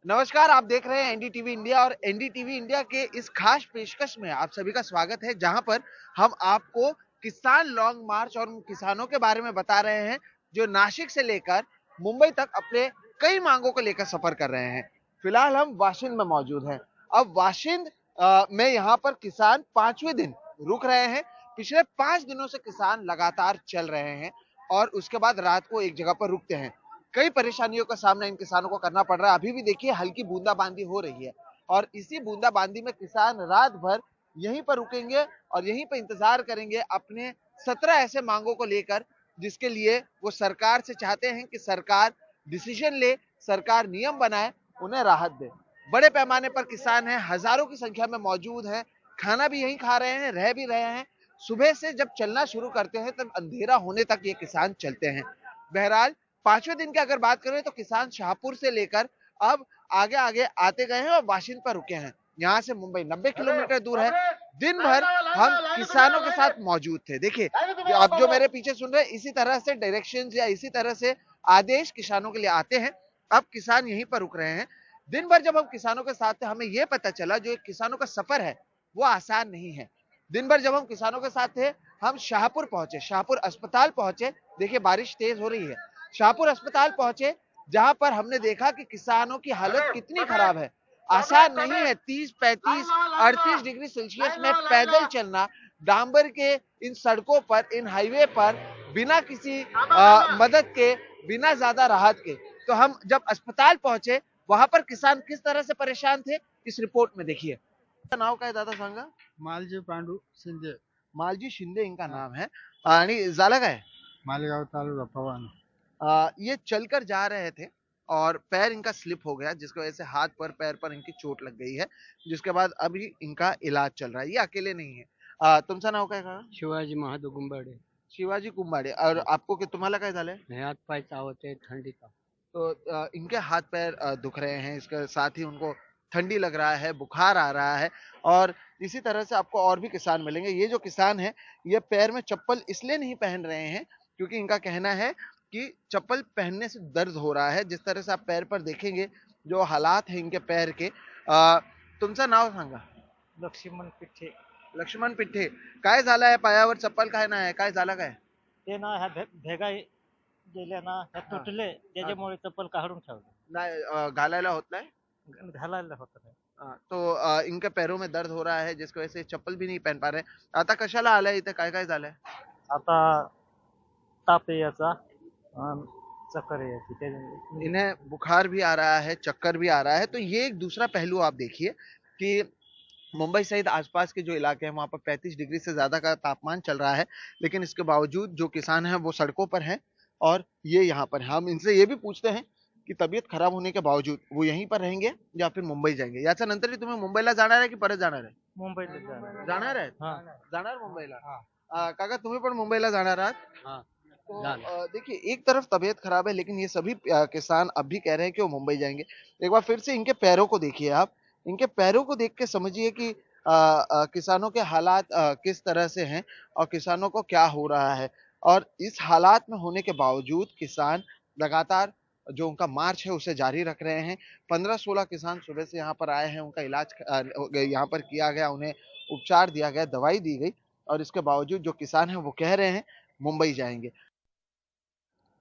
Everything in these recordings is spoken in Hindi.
नमस्कार, आप देख रहे हैं एनडीटीवी इंडिया और एनडीटीवी इंडिया के इस खास पेशकश में आप सभी का स्वागत है, जहां पर हम आपको किसान लॉन्ग मार्च और उन किसानों के बारे में बता रहे हैं जो नासिक से लेकर मुंबई तक अपने कई मांगों को लेकर सफर कर रहे हैं। फिलहाल हम वाशिंद में मौजूद हैं। अब वाशिंद में यहाँ पर किसान 5वें दिन रुक रहे हैं। पिछले 5 दिनों से किसान लगातार चल रहे हैं और उसके बाद रात को एक जगह पर रुकते हैं। कई परेशानियों का सामना इन किसानों को करना पड़ रहा है। अभी भी देखिए हल्की बूंदाबांदी हो रही है और इसी बूंदाबांदी में किसान रात भर यहीं पर रुकेंगे और यहीं पर इंतजार करेंगे अपने 17 ऐसे मांगों को लेकर, जिसके लिए वो सरकार से चाहते हैं कि सरकार डिसीजन ले, सरकार नियम बनाए, उन्हें राहत दे। बड़े पैमाने पर किसान हैं, हजारों की संख्या में मौजूद हैं, खाना भी यहीं खा रहे हैं, रह भी रहे हैं। सुबह से जब चलना शुरू करते हैं तब अंधेरा होने तक ये किसान चलते हैं। बहरहाल 5वें दिन की अगर बात करें तो किसान शाहपुर से लेकर अब आगे आगे आते गए हैं और वाशिंद पर रुके हैं। यहाँ से मुंबई 90 किलोमीटर दूर है। दिन भर हम किसानों के साथ मौजूद थे। देखिए अब जो मेरे पीछे सुन रहे हैं, इसी तरह से डायरेक्शंस या इसी तरह से आदेश किसानों के लिए आते हैं। अब किसान यहीं पर रुक रहे हैं। दिन भर जब हम किसानों के साथ थे, हमें यह पता चला जो किसानों का सफर है वो आसान नहीं है। दिन भर जब हम किसानों के साथ थे, हम शाहपुर पहुंचे, शाहपुर अस्पताल पहुंचे। देखिए बारिश तेज हो रही है। शाहपुर अस्पताल पहुंचे, जहां पर हमने देखा कि किसानों की हालत कितनी खराब है। आसान नहीं है 30, 35, 38 डिग्री सेल्सियस में पैदल चलना, डांबर के इन सड़कों पर, इन हाईवे पर, बिना किसी मदद के, बिना ज्यादा राहत के। तो हम जब अस्पताल पहुंचे, वहां पर किसान किस तरह से परेशान थे, इस रिपोर्ट में देखिए। नाव काय दादा सांगा? मालजी पांडू शिंदे, मालजी शिंदे इनका नाम है आणि झाला काय? मालेगाव तालुका पवान। ये चलकर जा रहे थे और पैर इनका स्लिप हो गया, जिसकी वजह से हाथ पर, पैर पर इनकी चोट लग गई है, जिसके बाद अभी इनका इलाज चल रहा है। ये अकेले नहीं है। तुमचं नाव काय का? शिवाजी महादू गुंबाडे। शिवाजी कुंभाडे। और आपको तुम्हाला काय झालंय? हाथ पाय चावते ठंडी का। तो इनके हाथ पैर दुख रहे हैं, इसके साथ ही उनको ठंडी लग रहा है, बुखार आ रहा है और इसी तरह से आपको और भी किसान मिलेंगे। ये जो किसान है, ये पैर में चप्पल इसलिए नहीं पहन रहे हैं क्योंकि इनका कहना है कि चप्पल पहनने से दर्द हो रहा है। जिस तरह से आप पैर पर देखेंगे जो हालात है इनके पैर के। तुमचं नाव सांगा? लक्ष्मण पिठे. लक्ष्मण पिठे। काय झालंय पायावर? चप्पल काय नाही, काय झालं काय? ते ना ह्या भेगा गेल्या ना, ह्या तुटले, त्याच्यामुळे चप्पल काढून ठेवले, नाही घालायला होत नाही। घालायला होत नाही. तो इनके पैरों में दर्द हो रहा है, जिसकी वजह से चप्पल भी नहीं पहन पा रहे। आता कशाला आलाय इथे? काय काय झालंय? आता ताप याचा अन् चक्कर यायची, त्याच्यामुळे इन्हें बुखार भी आ रहा है, चक्कर भी आ रहा है। तो ये एक दूसरा पहलू आप देखिए कि मुंबई सहित आसपास के जो इलाके हैं वहां पर 35 डिग्री से ज्यादा का तापमान चल रहा है, लेकिन इसके बावजूद जो किसान हैं वो सड़कों पर हैं और ये यहाँ पर हैं। हम इनसे ये भी पूछते हैं की तब्येत खराब होने के बावजूद वो यहीं पर रहेंगे या फिर मुंबई जाएंगे। याच्या नंतरही तुम्ही मुंबईला जाणार आहे की परत जाणार आहे? मुंबईला जाणार. जाणार आहे? हा. जाणार मुंबईला? हा. काका तुम्ही पण मुंबईला जाणार आहात? हाँ, तो जाना। देखिए एक तरफ तबीयत खराब है, लेकिन ये सभी किसान अब भी कह रहे हैं कि वो मुंबई जाएंगे। एक बार फिर से इनके पैरों को देखिए आप, इनके पैरों को देख के समझिए कि किसानों के हालात किस तरह से हैं और किसानों को क्या हो रहा है। और इस हालात में होने के बावजूद किसान लगातार जो उनका मार्च है उसे जारी रख रहे हैं। 15-16 किसान सुबह से यहाँ पर आए हैं, उनका इलाज यहाँ पर किया गया, उन्हें उपचार दिया गया, दवाई दी गई और इसके बावजूद जो किसान है वो कह रहे हैं मुंबई जाएंगे।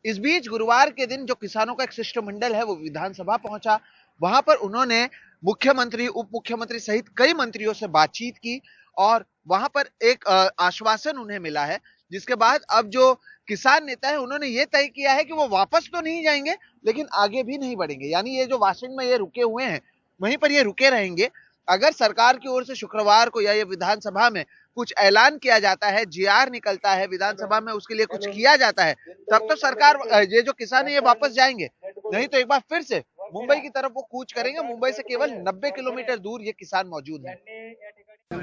इस बीच गुरुवार के दिन जो किसानों का एक शिष्टमंडल है वो विधानसभा पहुंचा। वहां पर उन्होंने मुख्यमंत्री, उप मुख्यमंत्री सहित कई मंत्रियों से बातचीत की और वहां पर एक आश्वासन उन्हें मिला है, जिसके बाद अब जो किसान नेता है उन्होंने ये तय किया है कि वो वापस तो नहीं जाएंगे लेकिन आगे भी नहीं बढ़ेंगे। यानी ये जो वाशिंद में ये रुके हुए हैं वहीं पर ये रुके रहेंगे। अगर सरकार की ओर से शुक्रवार को या ये विधानसभा में कुछ ऐलान किया जाता है, जीआर निकलता है विधानसभा में, उसके लिए कुछ किया जाता है, तब तो सरकार, ये जो किसान है ये वापस जाएंगे। नहीं तो एक बार फिर से मुंबई की तरफ वो कूच करेंगे। मुंबई से केवल 90 किलोमीटर दूर ये किसान मौजूद है।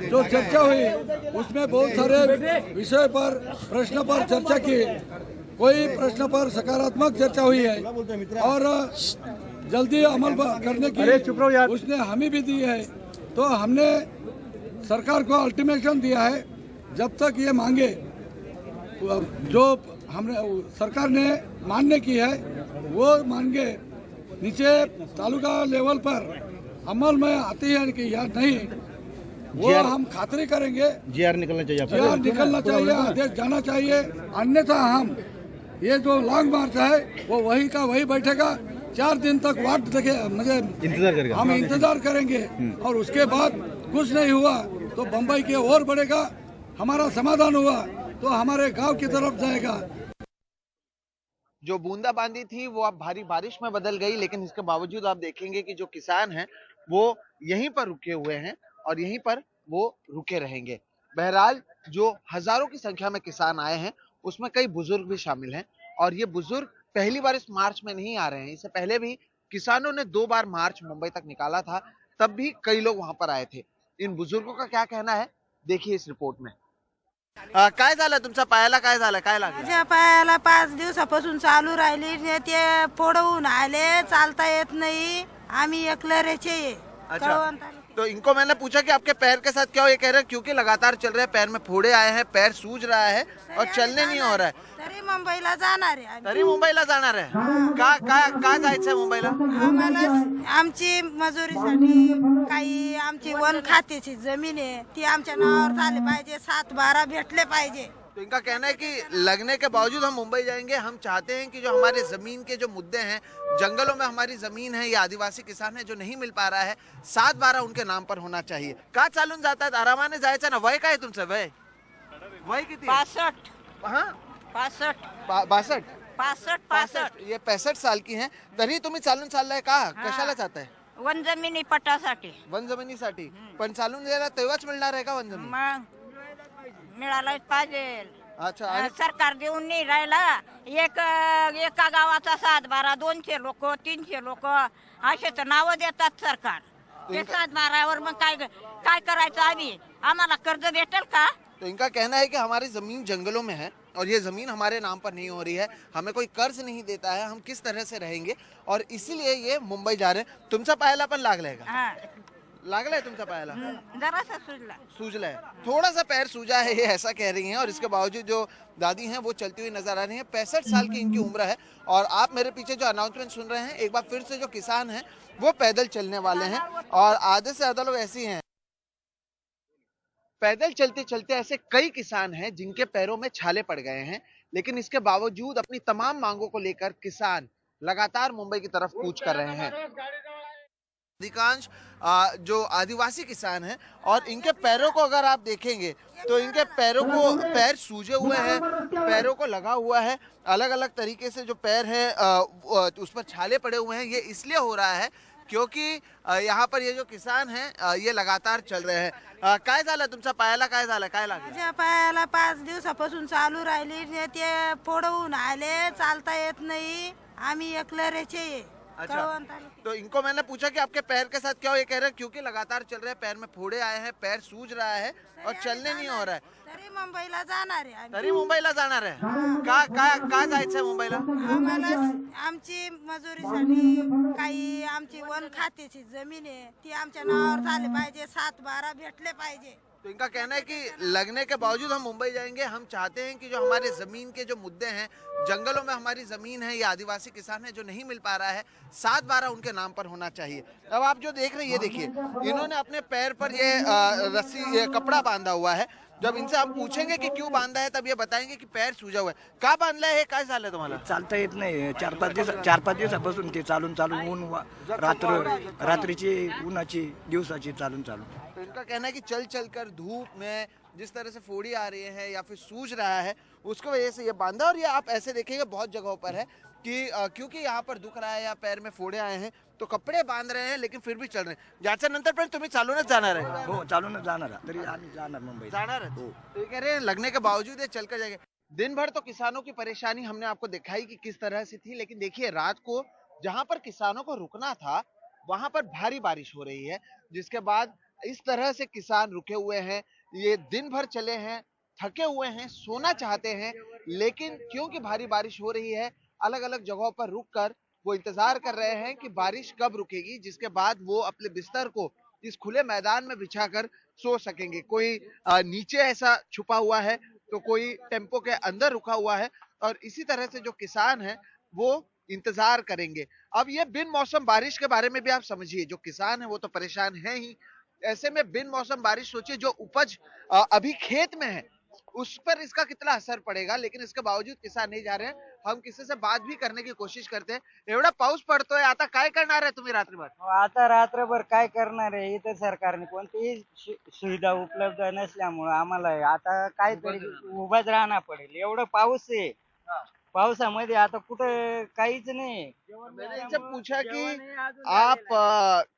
जो चर्चा हुई उसमें बहुत सारे विषय पर, प्रश्न पर चर्चा की। कोई प्रश्न पर सकारात्मक चर्चा हुई है और जल्दी अमल करने की उसने हमी भी दी है। तो हमने सरकार को अल्टीमेटम दिया है, जब तक ये मांगे जो हमने सरकार ने मान्य की है वो मांगे नीचे तालुका लेवल पर अमल में आती है कि या नहीं, वो हम खातरी करेंगे। जीआर निकलना चाहिए, जीआर निकलना चाहिए, आदेश जाना चाहिए, अन्यथा हम ये जो लॉन्ग मार्च है वो वही का वही बैठेगा। 4 दिन तक वाट देखे मुझे इंतजार करेगा, हम इंतजार करेंगे और उसके बाद कुछ नहीं हुआ तो बम्बई की ओर बढ़ेगा। हमारा समाधान हुआ तो हमारे गांव की तरफ जाएगा। जो बूंदाबांदी थी वो अब भारी बारिश में बदल गई, लेकिन इसके बावजूद आप देखेंगे कि जो किसान हैं वो यहीं पर रुके हुए हैं और यहीं पर वो रुके रहेंगे। बहरहाल जो हजारों की संख्या में किसान आए हैं उसमें कई बुजुर्ग भी शामिल हैं और ये बुजुर्ग पहली बार इस मार्च में नहीं आ रहे हैं। इससे पहले भी किसानों ने 2 बार मार्च मुंबई तक निकाला था, तब भी कई लोग वहां पर आए थे। इन बुजुर्गों का क्या कहना है देखिए इस रिपोर्ट में। काय झालं तुमचा पायाला, काय झालं, काय लागलं? माझ्या पायाला 5 दिवसापासून चालू राहिली ने ते फोडवून आले, चालता येत नाही। आम्ही एकलरेचे आहे अच्छा। कळवण तालुक्यात। तो इनको मैंने पूछा कि आपके पैर के साथ क्या हो, ये कह रहे हैं क्योंकि लगातार चल रहे हैं, पैर में फोड़े आए हैं, पैर सूज रहा है और चलने नहीं हो रहा है। तरी मुंबईला जाणार आहे आम्ही। तरी मुंबईला जाणार आहे का जायचंय मुंबईला? आम्हाला आमची मजुरीसाठी काही आमची वन खात्याची जमीन आहे ती आमच्या नावावर झाली पाहिजे, 7-12 भेटले पाहिजे। तो इनका कहना है कि लगने के बावजूद हम मुंबई जाएंगे। हम चाहते हैं कि जो हमारे जमीन के जो मुद्दे हैं, जंगलों में हमारी जमीन है, ये आदिवासी किसान है जो नहीं मिल पा रहा है, 7-12 उनके नाम पर होना चाहिए। का चालून जातात, आरामाने जायचं ना। वय काय आहे तुमचं? वय किती आहे? 65 हाँ 65 62 65 ये 65 साल की हैं, तरी तुम्ही चालून चाललाय का? कशाला चालताय? वन जमिनी पटासाठी वन जमिनीसाठी? पण चालून गेला तेव्हाच मिळणार आहे का वन जमीन? मग मिळालाच पाहिजे। अच्छा आणि सरकार देऊन नाही राहिला। एका गावाचा 7-12 200 लोक 300 लोक असे तर नाव देतात सरकार। ते 7-12वर मग काय करायचं आम्ही? आम्हाला कर्ज भेटेल का? तो इनका कहना है कि हमारी जमीन जंगलों में है और ये जमीन हमारे नाम पर नहीं हो रही है, हमें कोई कर्ज नहीं देता है, हम किस तरह से रहेंगे और इसीलिए ये मुंबई जा रहे हैं। तुमचा पायाला पण लागलाय का? हा लागलाय तुमचा पायाला? जरासा सुजला। सूजला है, थोड़ा सा पैर सूजा है, ये ऐसा कह रही हैं। और इसके बावजूद जो दादी हैं वो चलती हुई नजर आ रही हैं। 65 साल की इनकी उम्र है और आप मेरे पीछे जो अनाउंसमेंट सुन रहे हैं, एक बार फिर से जो किसान हैं वो पैदल चलने वाले हैं और आधे से ज्यादा लोग ऐसे ही हैं। पैदल चलते चलते ऐसे कई किसान हैं जिनके पैरों में छाले पड़ गए हैं, लेकिन इसके बावजूद अपनी तमाम मांगों को लेकर किसान लगातार मुंबई की तरफ कूच कर रहे हैं। अधिकांश जो आदिवासी किसान हैं और इनके पैरों को अगर आप देखेंगे तो इनके पैर सूजे हुए हैं, पैरों को लगा हुआ है, अलग अलग तरीके से जो पैर है उस पर छाले पड़े हुए हैं। ये इसलिए हो रहा है क्योंकि यहाँ पर ये जो किसान हैं ये लगातार चल रहे हैं। काय झालं तुमच्या पायाला, काय झालं, काय लागलं? माझ्या पायाला 5 दिवसापासून चालू राहिली ने ते फोडवून आले, चालता येत नाही। आम्ही एकलरेचे आहे कळवण तालुक्यात। तो इनको मैंने पूछा कि आपके पैर के साथ क्या हो, ये कह रहे हैं क्योंकि लगातार चल रहे हैं, पैर में फोड़े आए हैं, पैर सूज रहा है और चलने नहीं हो रहा है। तरी मुंबईला जाणार आहे आम्ही। तरी मुंबईला जाणार आहे का जायचंय मुंबईला? आम्हाला आमची मजुरीसाठी काही आमची वन खात्याची जमीन आहे ती आमच्या नावावर झाली पाहिजे, 7-12 भेटले पाहिजे। तो इनका कहना है कि लगने के बावजूद हम मुंबई जाएंगे। हम चाहते हैं कि जो हमारे जमीन के जो मुद्दे हैं, जंगलों में हमारी जमीन है, ये आदिवासी किसान है जो नहीं मिल पा रहा है, 7-12 उनके नाम पर होना चाहिए। अब आप जो देख रहे हैं ये देखिए, इन्होंने अपने पैर पर ये रस्सी, ये कपड़ा बांधा हुआ है। जब इनसे हम पूछेंगे कि क्यों बांधा है तब ये बताएंगे कि पैर सूजा हुआ है। का बांधलाय हे, काय झालं तुम्हाला? चालता येत नाही। 4-5 दिवसापासून ते चालून रात्रीची उन्हाची दिवसाची चालून तो इनका कहना है कि चल चल कर धूप में जिस तरह से फोड़ी आ रही है या फिर सूज रहा है उसको वजह से ये बांधा। और ये आप ऐसे देखेंगे बहुत जगहों पर है कि क्योंकि यहाँ पर दुख रहा है या पैर में फोड़े आए हैं तो कपड़े बांध रहे हैं लेकिन फिर भी चल रहे हैं। ज्याच्या नंतर पण तुम्ही चालूनच जाणार आहे? हो चालूनच जाणार आहे। तरी आम्ही जाणार मुंबईत जाणार है। तो ये कह रहे हैं लगने के बावजूद ये चल कर जाएंगे। दिन भर तो किसानों की परेशानी हमने आपको दिखाई कि किस तरह से थी, लेकिन देखिए रात को जहां पर किसानों को रुकना था वहां पर भारी बारिश हो रही है, जिसके बाद इस तरह से किसान रुके हुए हैं। ये दिन भर चले हैं, थके हुए हैं, सोना चाहते हैं, लेकिन क्योंकि भारी बारिश हो रही है अलग अलग जगहों पर रुककर वो इंतजार कर रहे हैं कि बारिश कब रुकेगी, जिसके बाद वो अपने बिस्तर को इस खुले मैदान में बिछाकर सो सकेंगे। कोई नीचे ऐसा छुपा हुआ है तो कोई टेम्पो के अंदर रुका हुआ है और इसी तरह से जो किसान है वो इंतजार करेंगे। अब ये बिन मौसम बारिश के बारे में भी आप समझिए, जो किसान है वो तो परेशान है ही, ऐसे में बिन मौसम बारिश सोचिए जो उपज अभी खेत में है उस पर इसका कितना असर पड़ेगा, लेकिन इसके बावजूद किसान नहीं जा रहे हैं। हम किसी से बात भी करने की कोशिश करते हैं। एवढा पाऊस पडतोय, आता काय करणार आहे तुम्ही रात्रभर? आता रात्रभर काय करणार आहे, इथं सरकारने कोणतीही सुविधा उपलब्ध नसल्यामुळं आम्हाला आता काहीतरी उभाच राहणार पडेल. एवढं पाऊस आहे, पावसामध्ये आता कुठं काहीच नाही. मैंने इनसे पूछा कि आप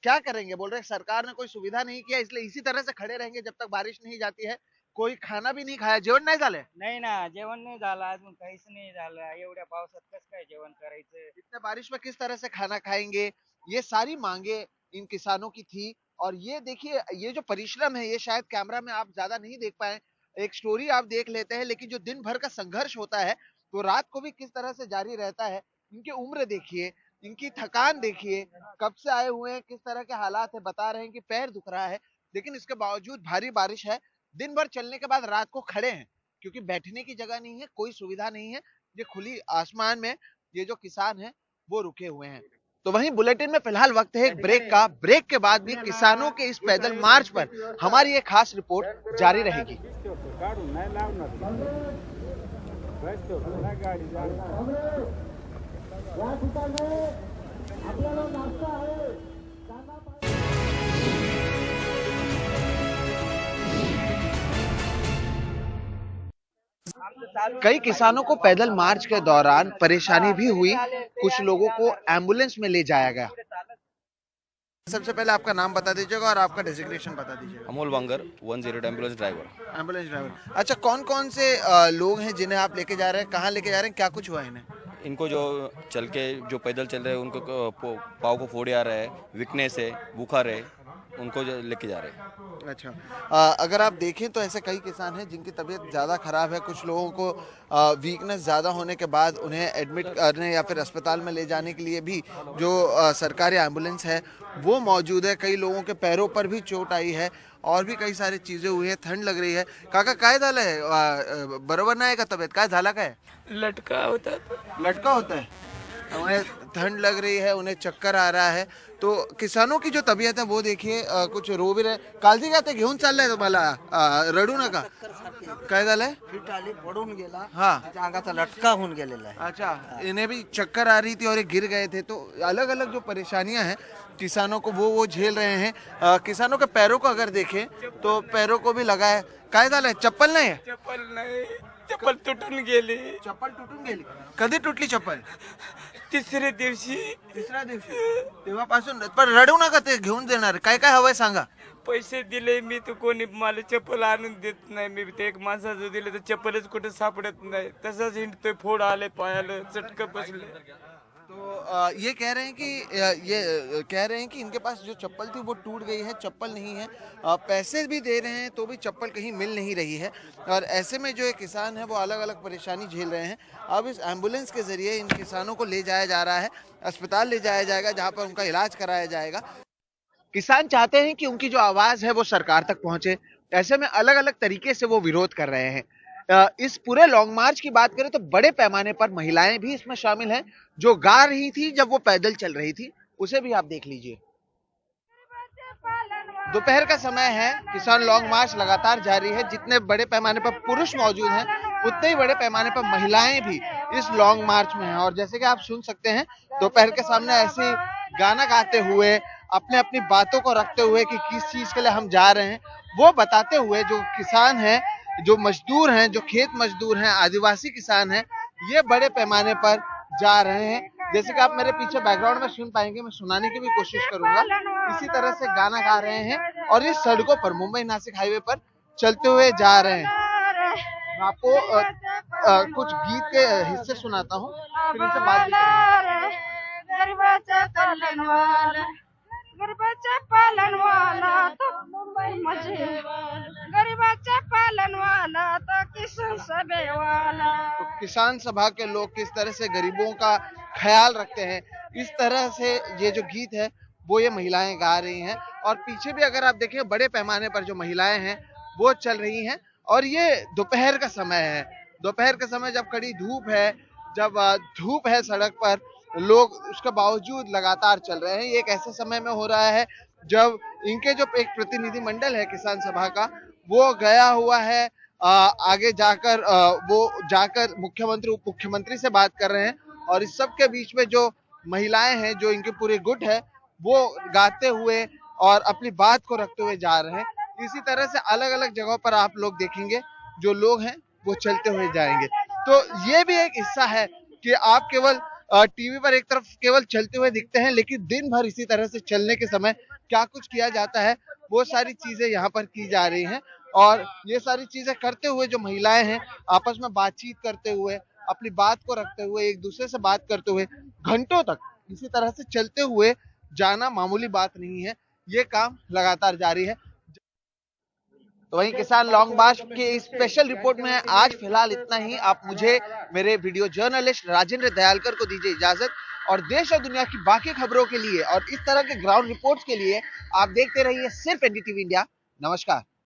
क्या करेंगे, बोल रहे सरकार ने कोई सुविधा नहीं किया इसलिए इसी तरह से खड़े रहेंगे जब तक बारिश नहीं जाती है। कोई खाना भी नहीं खाया, जेवण नाही झालंय? नाही ना, जेवण नाही झालं अजून, काहीच नाही झालं. एवढ्या पावसात कसं काय जेवण करायचं? इतने बारिश में किस तरह से खाना खाएंगे, ये सारी मांगे इन किसानों की थी। और ये देखिए, ये जो परिश्रम है ये शायद कैमरा में आप ज्यादा नहीं देख पाए, एक स्टोरी आप देख लेते हैं, लेकिन जो दिन भर का संघर्ष होता है तो रात को भी किस तरह से जारी रहता है। इनकी उम्र देखिए, इनकी थकान देखिए, कब से आए हुए हैं, किस तरह के हालात है, बता रहे हैं कि पैर दुख रहा है, लेकिन इसके बावजूद भारी बारिश है। दिन भर चलने के बाद रात को खड़े हैं क्योंकि बैठने की जगह नहीं है, कोई सुविधा नहीं है। ये खुली आसमान में ये जो किसान है वो रुके हुए हैं। तो वहीं बुलेटिन में फिलहाल वक्त है एक ब्रेक का। ब्रेक के बाद भी किसानों के इस पैदल मार्च पर हमारी एक खास रिपोर्ट जारी रहेगी। कई किसानों को पैदल मार्च के दौरान परेशानी भी हुई, कुछ लोगों को एम्बुलेंस में ले जाया गया। सबसे पहले आपका नाम बता दीजिएगा और आपका डेजिग्नेशन बता दीजिएगा। Amol Wangar 108 ambulance driver. Ambulance driver, अच्छा कौन कौन से लोग हैं जिन्हें आप लेके जा रहे हैं, कहाँ लेके जा रहे हैं, क्या कुछ हुआ है इन्हें? इनको जो चल के जो पैदल चल रहे हैं उनको पाँव को फोड़े आ रहा है, वीकनेस है, बुखार है, उनको लेके जा रहे हैं। अच्छा, अगर आप देखें तो ऐसे कई किसान हैं जिनकी तबीयत ज़्यादा ख़राब है। कुछ लोगों को वीकनेस ज़्यादा होने के बाद उन्हें एडमिट करने या फिर अस्पताल में ले जाने के लिए भी जो सरकारी एम्बुलेंस है वो मौजूद है। कई लोगों के पैरों पर भी चोट आई है और भी कई सारी चीज़ें हुई है, ठंड लग रही है। काका काय झालं है, बरोबर नाही का तब्येत, काय झाला काय? लटका होता लटका होता है, उन्हें ठंड लग रही है, उन्हें चक्कर आ रहा है। तो किसानों की जो तबीयत है वो देखिए, कुछ रो भी रहे। काळजी घ्या, ते घेऊन चाललंय तुम्हाला, रडू नका। काय झालंय? फिट आली, पडून गेला, हाँ, त्याच्या अंगाचा लटका होऊन गेलेला आहे. अच्छा, इन्हें भी चक्कर आ रही थी और ये गिर गए थे। तो अलग अलग जो परेशानियां हैं किसानों को वो झेल रहे हैं। किसानों के पैरों को अगर देखें तो पैरों को भी लगा है। काय झालंय, चप्पल नाही आहे? चप्पल नाही, चप्पल तुटून गेली. चप्पल तुटून गेली? कधी तुटली चप्पल? तिसऱ्या दिवशी. तिसऱ्या दिवशी? तेव्हापासून. पण रडू नका, ते घेऊन देणार. काय काय हवंय सांगा. पैसे दिले मी, तर कोणी मला चप्पल आणून देत नाही. मी ते एक माणसाचं दिले तर चप्पलच कुठे सापडत नाही. तसंच हिंडतोय, फोड आले पायाला, चटकं बसले. तो ये कह रहे हैं कि इनके पास जो चप्पल थी वो टूट गई है, चप्पल नहीं है। पैसे भी दे रहे हैं तो भी चप्पल कहीं मिल नहीं रही है। और ऐसे में जो ये किसान है वो अलग अलग परेशानी झेल रहे हैं। अब इस एम्बुलेंस के जरिए इन किसानों को ले जाया जा रहा है, अस्पताल ले जाया जाएगा जहाँ पर उनका इलाज कराया जाएगा। किसान चाहते हैं कि उनकी जो आवाज है वो सरकार तक पहुंचे। ऐसे में अलग अलग तरीके से वो विरोध कर रहे हैं। इस पूरे लॉन्ग मार्च की बात करें तो बड़े पैमाने पर महिलाएं भी इसमें शामिल हैं, जो गा रही थी जब वो पैदल चल रही थी। उसे भी आप देख लीजिए। दोपहर का समय है, किसान लॉन्ग मार्च लगातार जारी है। जितने बड़े पैमाने पर पुरुष मौजूद हैं उतने ही बड़े पैमाने पर महिलाएं भी इस लॉन्ग मार्च में हैं। और जैसे कि आप सुन सकते हैं, दोपहर के सामने ऐसे गाना गाते हुए, अपने अपनी बातों को रखते हुए कि किस चीज के लिए हम जा रहे हैं वो बताते हुए, जो किसान हैं, जो मजदूर हैं, जो खेत मजदूर हैं, आदिवासी किसान हैं, ये बड़े पैमाने पर जा रहे हैं। जैसे कि आप मेरे पीछे बैकग्राउंड में सुन पाएंगे, मैं सुनाने की भी कोशिश करूंगा। इसी तरह से गाना गा रहे हैं और इस सड़कों पर, मुंबई नासिक हाईवे पर चलते हुए जा रहे हैं। मैं आपको कुछ गीत के हिस्से सुनाता हूँ, फिर इनसे बात भी करेंगे। गरीबाचा पालनवाला तो मुंबई मध्ये, गरीबाचा पालनवाला तो किसान सभेवाला। तो किसान सभा के लोग किस तरह से गरीबों का ख्याल रखते हैं, इस तरह से ये जो गीत है वो ये महिलाएं गा रही हैं। और पीछे भी अगर आप देखें, बड़े पैमाने पर जो महिलाएं हैं वो चल रही हैं। और ये दोपहर का समय है, दोपहर के समय जब कड़ी धूप है, जब धूप है सड़क पर, लोग उसके बावजूद लगातार चल रहे हैं। ये एक ऐसे समय में हो रहा है जब इनके जो एक प्रतिनिधि मंडल है किसान सभा का, वो गया हुआ है आगे जाकर वो जाकर मुख्यमंत्री उप मुख्यमंत्री से बात कर रहे हैं, और इस सब के बीच में जो महिलाएं हैं, जो इनके पूरे गुट है, वो गाते हुए और अपनी बात को रखते हुए जा रहे हैं। इसी तरह से अलग अलग जगहों पर आप लोग देखेंगे जो लोग हैं वो चलते हुए जाएंगे। तो ये भी एक हिस्सा है कि आप केवल टीवी पर एक तरफ केवल चलते हुए दिखते हैं, लेकिन दिन भर इसी तरह से चलने के समय क्या कुछ किया जाता है, वो सारी चीजें यहाँ पर की जा रही हैं। और ये सारी चीजें करते हुए जो महिलाएं हैं, आपस में बातचीत करते हुए, अपनी बात को रखते हुए, एक दूसरे से बात करते हुए घंटों तक इसी तरह से चलते हुए जाना मामूली बात नहीं है। ये काम लगातार जारी है। तो वहीं किसान लॉन्ग मार्च के इस स्पेशल रिपोर्ट में आज फिलहाल इतना ही। आप मुझे मेरे वीडियो जर्नलिस्ट राजेंद्र दयालकर को दीजिए इजाजत, और देश और दुनिया की बाकी खबरों के लिए और इस तरह के ग्राउंड रिपोर्ट्स के लिए आप देखते रहिए सिर्फ एनडीटीवी इंडिया। नमस्कार।